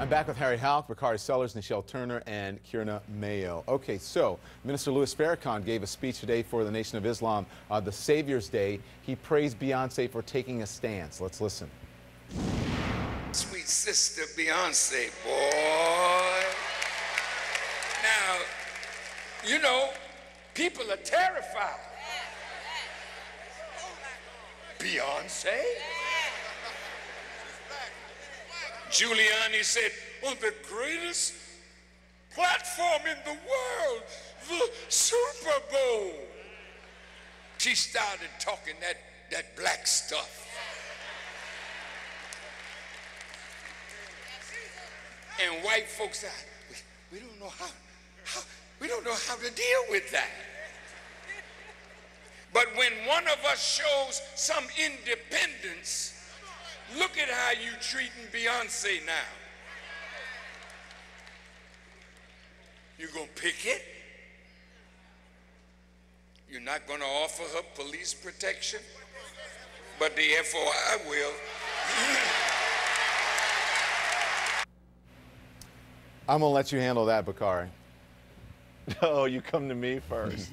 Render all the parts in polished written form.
I'm back with Harry Halk, Bakari Sellers, Nichelle Turner, and Kierna Mayo. Okay, so Minister Louis Farrakhan gave a speech today for the Nation of Islam, the Savior's Day. He praised Beyonce for taking a stance. Let's listen. Sweet sister Beyonce, boy. Now, you know, people are terrified. Beyonce? Giuliani said, on the greatest platform in the world, the Super Bowl. She started talking that black stuff. And white folks said, we don't know how to deal with that. But when one of us shows some independence, look at how you treating Beyonce now. You gonna pick it? You're not gonna offer her police protection? But the FOI will. I'm gonna let you handle that, Bakari. Oh, you come to me first.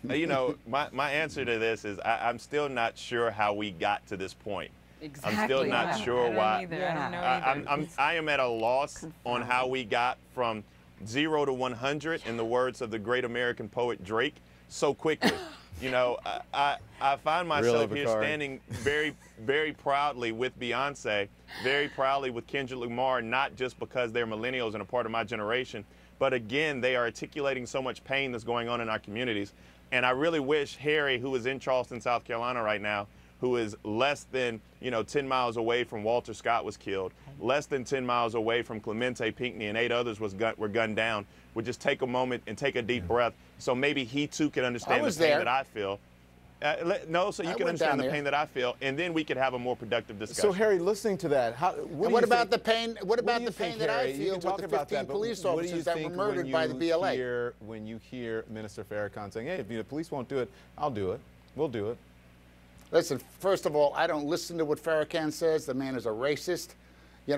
You know, my answer to this is I'm still not sure how we got to this point. Exactly. I'm still not sure why. I don't know either. I am at a loss on how we got from 0 to 100, in the words of the great American poet Drake, so quickly. You know, I find myself Really, here standing very, very proudly with Beyonce, very proudly with Kendrick Lamar, not just because they're millennials and a part of my generation, but again, they are articulating so much pain that's going on in our communities. And I really wish Harry, who is in Charleston, South Carolina right now, who is less than, 10 miles away from Walter Scott was killed, less than 10 miles away from Clemente Pinckney and 8 others were gunned down, would just take a moment and take a deep breath so maybe he too can understand the pain that I feel. So you can understand the pain that I feel, and then we could have a more productive discussion. So, Harry, listening to that, what about the pain? What about the pain that I feel with the 15 police officers that were murdered by the BLA? When you hear Minister Farrakhan saying, "Hey, if the police won't do it, I'll do it. We'll do it." Listen, first of all, I don't listen to what Farrakhan says. The man is a racist, he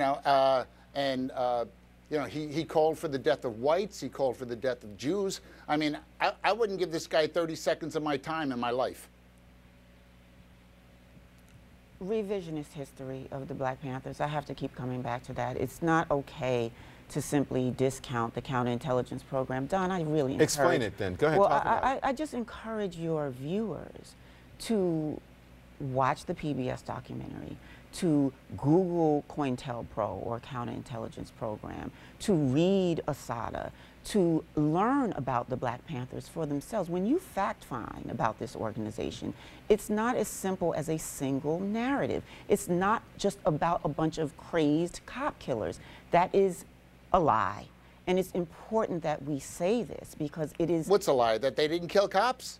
called for the death of whites. He called for the death of Jews. I mean, I wouldn't give this guy 30 seconds of my time in my life. Revisionist history of the Black Panthers, I have to keep coming back to that. It's not okay to simply discount the counterintelligence program. Don, I really encourage... Explain it then. Go ahead, well, talk about it. I just encourage your viewers to watch the PBS documentary, to Google COINTELPRO or counterintelligence program, to read Asada, to learn about the Black Panthers for themselves. When you fact find about this organization, it's not as simple as a single narrative. It's not just about a bunch of crazed cop killers. That is a lie. And it's important that we say this because it is... What's a lie? That they didn't kill cops?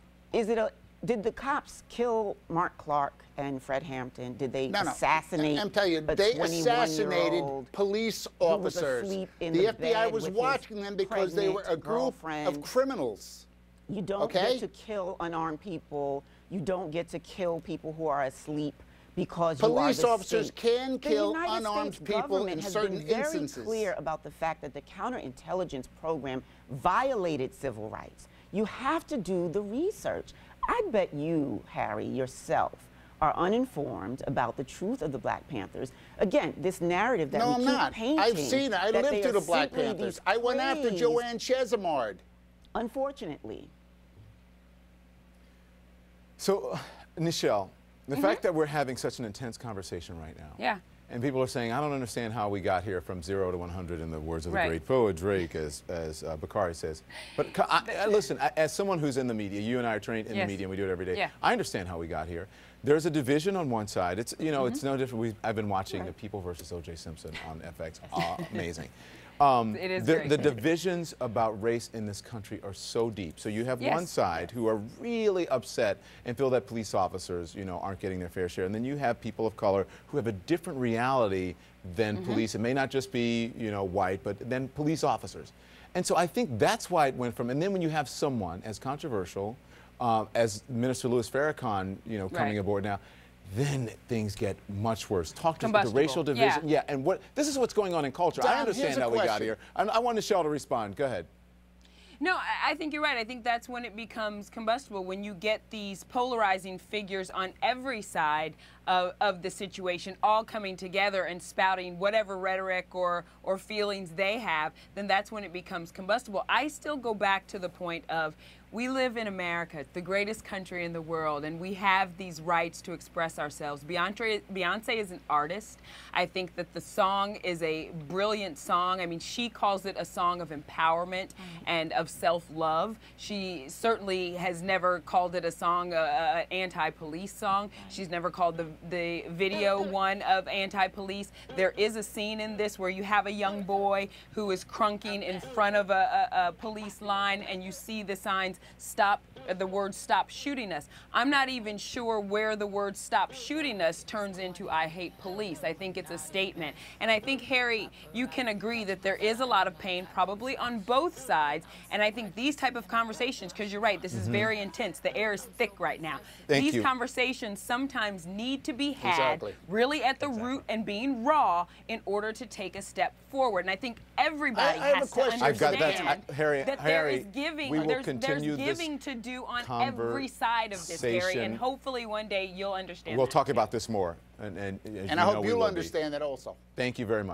Did the cops kill Mark Clark and Fred Hampton? Did they assassinate? I'm telling you, they assassinated police officers. The FBI was watching them because they were a group of criminals. You don't get to kill unarmed people. You don't get to kill people who are asleep because police you are the officers state. can kill the United unarmed States people in certain has been instances. very clear about the fact that the counterintelligence program violated civil rights. You have to do the research. I bet you, Harry, yourself, are uninformed about the truth of the Black Panthers. Again, this narrative that we keep painting. I've seen it. I lived through the Black Panthers. I went after Joanne Chesimard. Unfortunately. So, Nichelle, the fact that we're having such an intense conversation right now, and people are saying, I don't understand how we got here from 0 to 100 in the words of the great poet Drake, as Bakari says. But listen, as someone who's in the media, you and I are trained in the media and we do it every day, I understand how we got here. There's a division on one side. It's, it's no different. I've been watching the People versus O.J. Simpson on FX. Amazing. It is the divisions about race in this country are so deep. So you have one side who are really upset and feel that police officers, aren't getting their fair share. And then you have people of color who have a different reality than police. It may not just be, white, but then police officers. And so I think that's why it went from, and then when you have someone as controversial as Minister Louis Farrakhan, coming aboard now, then things get much worse. Talk to the racial division. Yeah, and this is what's going on in culture. Don, I understand how we got here. I want Nichelle to respond. Go ahead. No, I think you're right. I think that's when it becomes combustible, when you get these polarizing figures on every side of the situation all coming together and spouting whatever rhetoric or feelings they have, then that's when it becomes combustible. I still go back to the point of we live in America, the greatest country in the world, and we have these rights to express ourselves. Beyonce is an artist. I think that the song is a brilliant song. I mean, she calls it a song of empowerment and of self-love. She certainly has never called it a song, an anti-police song. She's never called the video one of anti-police. There is a scene in this where you have a young boy who is crunking in front of a police line, and you see the signs, stop, the word stop shooting us. I'm not even sure where the word stop shooting us turns into I hate police. I think it's a statement. And I think, Harry, you can agree that there is a lot of pain probably on both sides. And I think these type of conversations, because you're right, this is very intense. The air is thick right now. These conversations sometimes need to be had really at the root and being raw in order to take a step forward. And I think everybody has to understand that there is giving, there's giving to do on every side of this, Harry, and hopefully one day you'll understand. We'll talk about this more, and I hope you'll understand that also. Thank you very much.